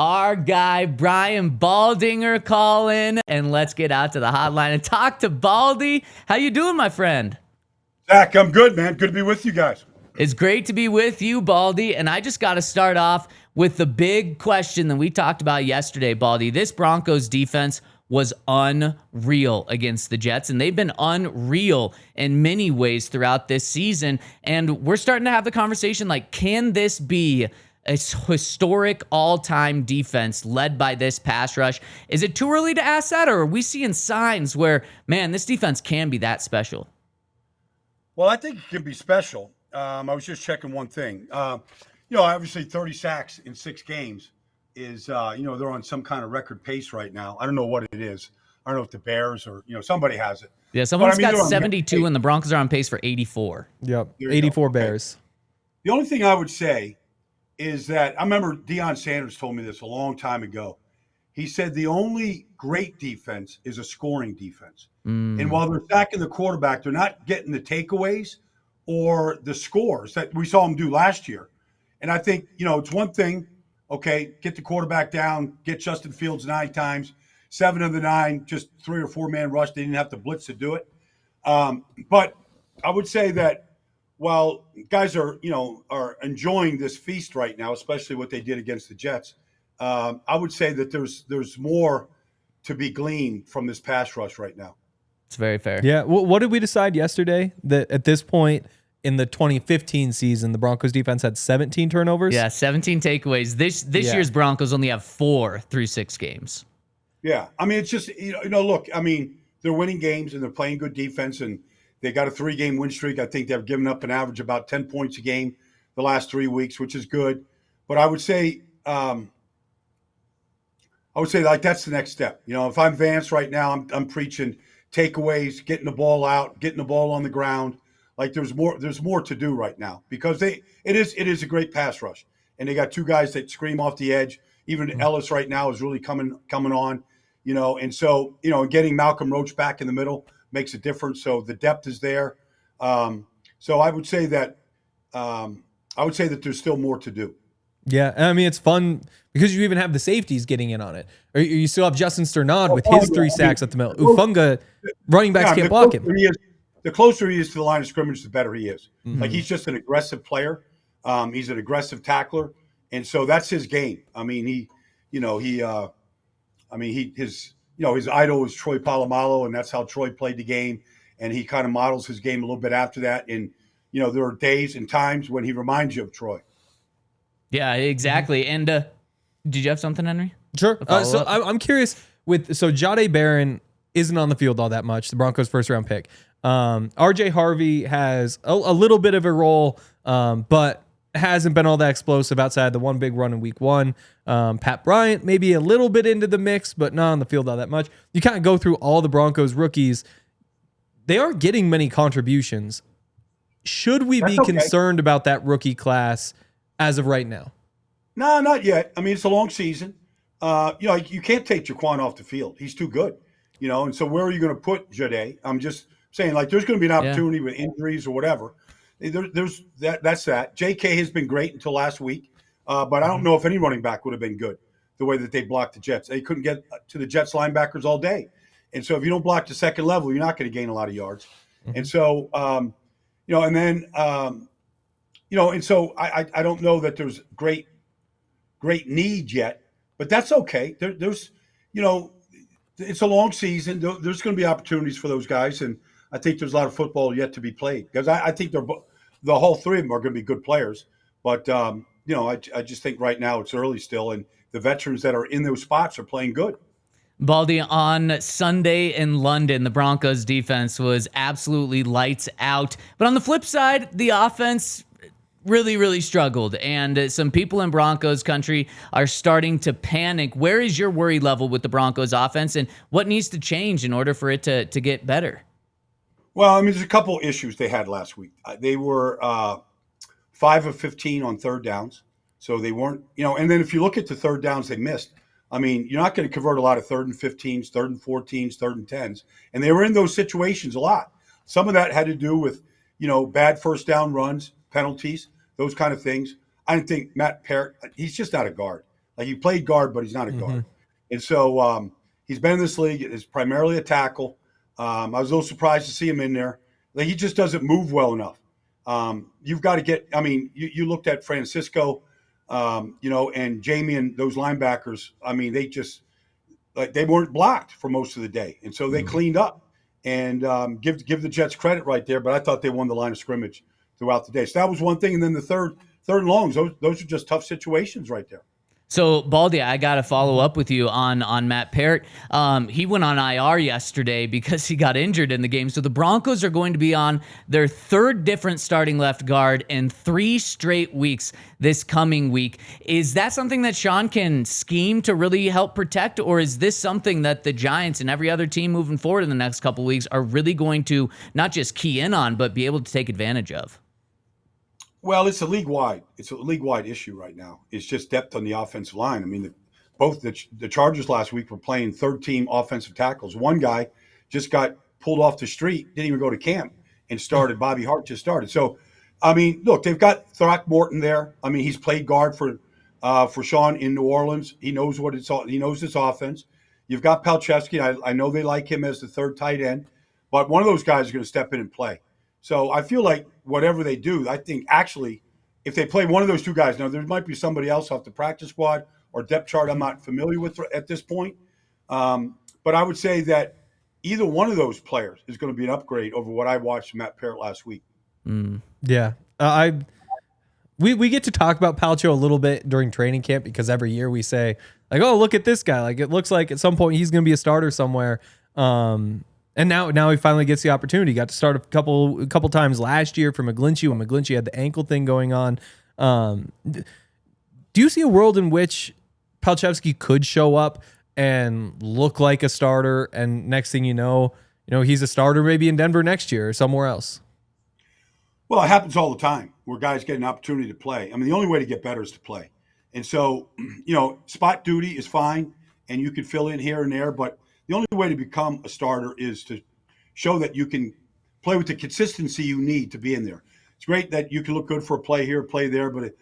our guy Brian Baldinger calling, and let's get out to the hotline and talk to Baldy. How you doing, my friend? Zach, I'm good, man. Good to be with you guys. It's great to be with you, Baldy, and I just got to start off with the big question that we talked about yesterday, Baldy. This Broncos defense was unreal against the Jets, and they've been unreal in many ways throughout this season, and we're starting to have the conversation like, can this be a historic all-time defense led by this pass rush? Is it too early to ask that, or are we seeing signs where, man, this defense can be that special? I think it can be special. I was just checking one thing. Obviously 30 sacks in 6 games is, they're on some kind of record pace right now. I don't know what it is. I don't know if the Bears or, somebody has it. Yeah, someone's got 72, and the Broncos are on pace for 84. Yep, 84 okay. Bears. The only thing I would say is that I remember Deion Sanders told me this a long time ago. He said the only great defense is a scoring defense. And while they're sacking the quarterback, they're not getting the takeaways or the scores that we saw them do last year. And I think, it's one thing, okay, get the quarterback down, get Justin Fields 9 times, 7 of the 9, just 3 or 4 man rush. They didn't have to blitz to do it. But I would say that while guys are enjoying this feast right now, especially what they did against the Jets, I would say that there's more to be gleaned from this pass rush right now. It's very fair. Yeah. What did we decide yesterday? That at this point in the 2015 season, the Broncos defense had 17 turnovers? Yeah, 17 takeaways. This year's Broncos only have 4 through 6 games. Yeah. I mean, it's just, look, I mean, they're winning games and they're playing good defense, and they got a 3-game win streak. I think they've given up an average about 10 points a game the last 3 weeks, which is good. But I would say like that's the next step. If I'm Vance right now, I'm preaching takeaways, getting the ball out, getting the ball on the ground. Like there's more to do right now because it is a great pass rush, and they got 2 guys that scream off the edge. Even Ellis right now is really coming on, and so getting Malcolm Roach back in the middle makes a difference. So the depth is there. So I would say that there's still more to do. Yeah, I mean, it's fun because you even have the safeties getting in on it. Or you still have Justin Sternad with his 3 sacks at the middle. Ufunga, running backs can't block him. The closer he is to the line of scrimmage, the better he is. Mm-hmm. Like he's just an aggressive player. He's an aggressive tackler, and so that's his game. I mean, his idol is Troy Polamalu, and that's how Troy played the game. And he kind of models his game a little bit after that. And there are days and times when he reminds you of Troy. Yeah, exactly. And did you have something, Henry? Sure. So I'm curious Jahdae Barron isn't on the field all that much, the Broncos' first-round pick. RJ Harvey has a little bit of a role, but hasn't been all that explosive outside the one big run in week 1. Pat Bryant maybe a little bit into the mix, but not on the field all that much. You kind of go through all the Broncos rookies. They aren't getting many contributions. Should we be concerned about that rookie class as of right now? No, not yet. I mean, it's a long season. You can't take Jaquan off the field. He's too good. And so where are you going to put Jahdae? I'm just saying, like, there's going to be an opportunity with injuries or whatever. There's that's that. J.K. has been great until last week, but I don't know if any running back would have been good the way that they blocked the Jets. They couldn't get to the Jets linebackers all day. And so if you don't block the second level, you're not going to gain a lot of yards. Mm-hmm. And so, and so I don't know that there's great need yet, but that's okay. There's it's a long season. There's going to be opportunities for those guys, and I think there's a lot of football yet to be played because I think the whole 3 of them are going to be good players. But I just think right now it's early still, and the veterans that are in those spots are playing good. Baldy, on Sunday in London, the Broncos defense was absolutely lights out. But on the flip side, the offense really, really struggled. And some people in Broncos country are starting to panic. Where is your worry level with the Broncos offense, and what needs to change in order for it to get better? Well, I mean, there's a couple issues they had last week. They were 5 of 15 on third downs. So they weren't, and then if you look at the third downs they missed, I mean, you're not going to convert a lot of 3rd and 15s, 3rd and 14s, 3rd and 10s. And they were in those situations a lot. Some of that had to do with, bad first down runs, penalties, those kind of things. I didn't think Matt Parrott, he's just not a guard. Like he played guard, but he's not a guard. And so he's been in this league. It's primarily a tackle. I was a little surprised to see him in there. Like he just doesn't move well enough. You've got to get. I mean, you looked at Francisco, and Jamie and those linebackers. I mean, they just they weren't blocked for most of the day, and so they cleaned up. And give the Jets credit right there. But I thought they won the line of scrimmage throughout the day. So that was one thing. And then the third and longs, those are just tough situations right there. So, Baldy, I got to follow up with you on Matt Parrott. He went on IR yesterday because he got injured in the game. So the Broncos are going to be on their third different starting left guard in 3 straight weeks this coming week. Is that something that Sean can scheme to really help protect, or is this something that the Giants and every other team moving forward in the next couple of weeks are really going to not just key in on, but be able to take advantage of? Well, it's a league-wide issue right now. It's just depth on the offensive line. I mean, both the Chargers last week were playing third-team offensive tackles. One guy just got pulled off the street, didn't even go to camp, and started. Bobby Hart just started. So, I mean, look, they've got Throckmorton there. I mean, he's played guard for Sean in New Orleans. He knows he knows this offense. You've got Palczewski. I know they like him as the third tight end, but one of those guys is going to step in and play. So I feel like whatever they do, I think actually if they play one of those two guys, now there might be somebody else off the practice squad or depth chart I'm not familiar with at this point. But I would say that either one of those players is going to be an upgrade over what I watched Matt Parrott last week. Yeah. We get to talk about Palcho a little bit during training camp because every year we say, like, oh, look at this guy. Like, it looks like at some point he's going to be a starter somewhere. And now he finally gets the opportunity. He got to start a couple times last year for McGlinchey when McGlinchey had the ankle thing going on. Do you see a world in which Palczewski could show up and look like a starter, and next thing you know, he's a starter maybe in Denver next year or somewhere else? Well, it happens all the time where guys get an opportunity to play. I mean, the only way to get better is to play. And so, spot duty is fine, and you can fill in here and there, but the only way to become a starter is to show that you can play with the consistency you need to be in there. It's great that you can look good for a play here, play there, but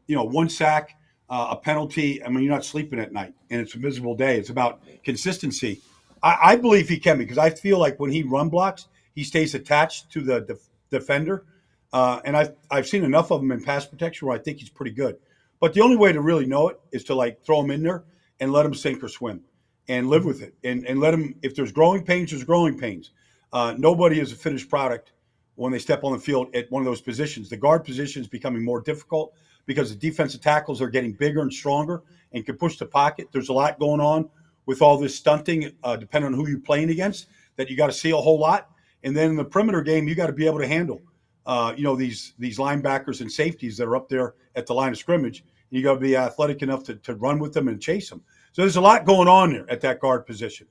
one sack, a penalty. I mean, you're not sleeping at night, and it's a miserable day. It's about consistency. I believe he can, because I feel like when he run blocks, he stays attached to the defender, and I've seen enough of him in pass protection where I think he's pretty good. But the only way to really know it is to throw him in there and let him sink or swim. And live with it, and let them. If there's growing pains, there's growing pains. Nobody is a finished product when they step on the field at one of those positions. The guard position is becoming more difficult because the defensive tackles are getting bigger and stronger and can push the pocket. There's a lot going on with all this stunting, depending on who you're playing against, that you got to see a whole lot. And then in the perimeter game, you got to be able to handle, these linebackers and safeties that are up there at the line of scrimmage. You got to be athletic enough to run with them and chase them. So there's a lot going on there at that guard position,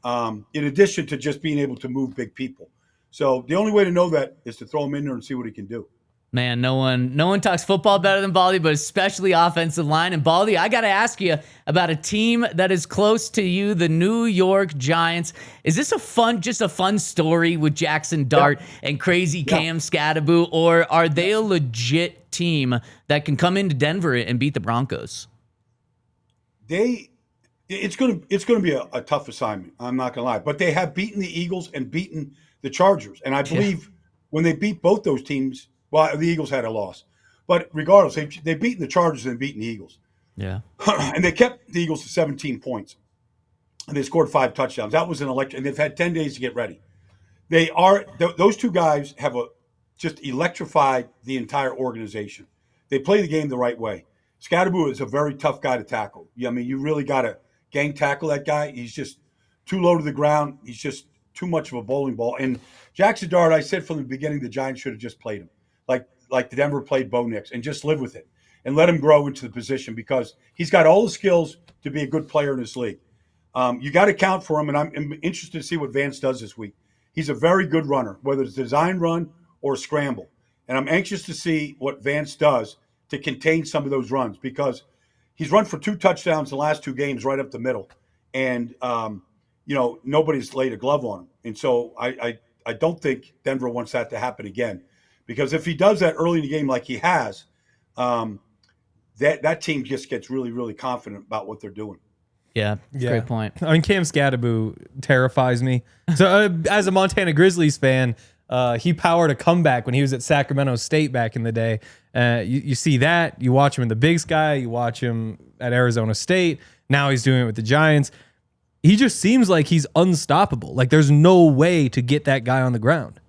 in addition to just being able to move big people. So the only way to know that is to throw him in there and see what he can do. Man, no one talks football better than Baldy, but especially offensive line. And Baldy, I got to ask you about a team that is close to you, the New York Giants. Is this a fun story with Jackson Dart and crazy Cam Skattebo, or are they a legit team that can come into Denver and beat the Broncos? It's going to be a tough assignment. I'm not going to lie, but they have beaten the Eagles and beaten the Chargers, and I believe when they beat both those teams, well, the Eagles had a loss, but regardless, they've beaten the Chargers and beaten the Eagles. Yeah, and they kept the Eagles to 17 points, and they scored 5 touchdowns. That was an election, and they've had 10 days to get ready. Those two guys have just electrified the entire organization. They play the game the right way. Skattebo is a very tough guy to tackle. I mean, you really got to gang tackle that guy. He's just too low to the ground. He's just too much of a bowling ball. And Jackson Dart, I said from the beginning, the Giants should have just played him like the Denver played Bo Nix, and just live with it and let him grow into the position, because he's got all the skills to be a good player in this league. You got to count for him, and I'm interested to see what Vance does this week. He's a very good runner, whether it's design run or scramble. And I'm anxious to see what Vance does to contain some of those runs, because he's run for 2 touchdowns in the last 2 games right up the middle. And, nobody's laid a glove on him. And so I don't think Denver wants that to happen again, because if he does that early in the game like he has, that team just gets really, really confident about what they're doing. Yeah, great point. I mean, Cam Skattebo terrifies me. So as a Montana Grizzlies fan, he powered a comeback when he was at Sacramento State back in the day. You see that. You watch him in the Big Sky. You watch him at Arizona State. Now he's doing it with the Giants. He just seems like he's unstoppable. Like there's no way to get that guy on the ground.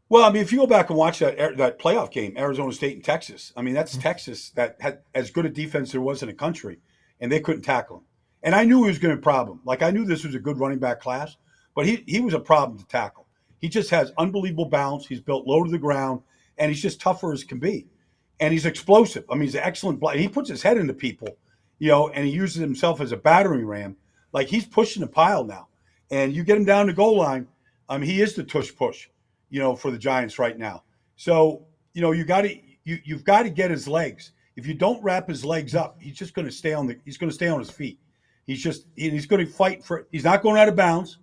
Well, I mean, if you go back and watch that playoff game, Arizona State and Texas, I mean, that's Texas that had as good a defense there was in the country, and they couldn't tackle him. And I knew he was going to be a problem. Like, I knew this was a good running back class, but he was a problem to tackle. He just has unbelievable balance. He's built low to the ground, and he's just tougher as can be. And he's explosive. I mean, he's an excellent – he puts his head into people, and he uses himself as a battering ram. Like, he's pushing the pile now. And you get him down the goal line, he is the tush push. For the Giants right now. So, you've got to get his legs. If you don't wrap his legs up, he's just going to stay on his feet. He's going to fight he's not going out of bounds.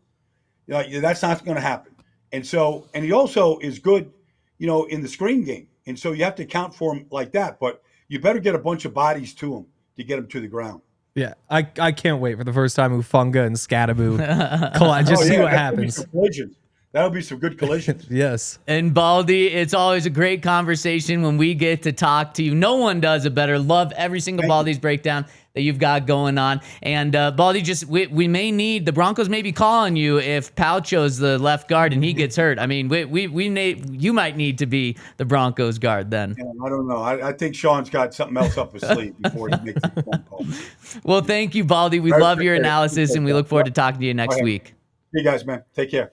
That's not going to happen. And he also is good, in the screen game. And so you have to account for him like that, but you better get a bunch of bodies to him to get him to the ground. Yeah, I can't wait for the first time Ufunga and Skattebo collide. Just see what happens. That'll be some good collisions. Yes. And Baldy, it's always a great conversation when we get to talk to you. No one does it better. Love every single Baldy's breakdown that you've got going on. And Baldy, we may need, the Broncos may be calling you if Paucho's the left guard and he gets hurt. I mean, you might need to be the Broncos guard then. Yeah, I don't know. I think Sean's got something else up his sleeve before he makes the phone call. Well, thank you, Baldy. We love your analysis and we look forward to talking to you next week. See you guys, man. Take care.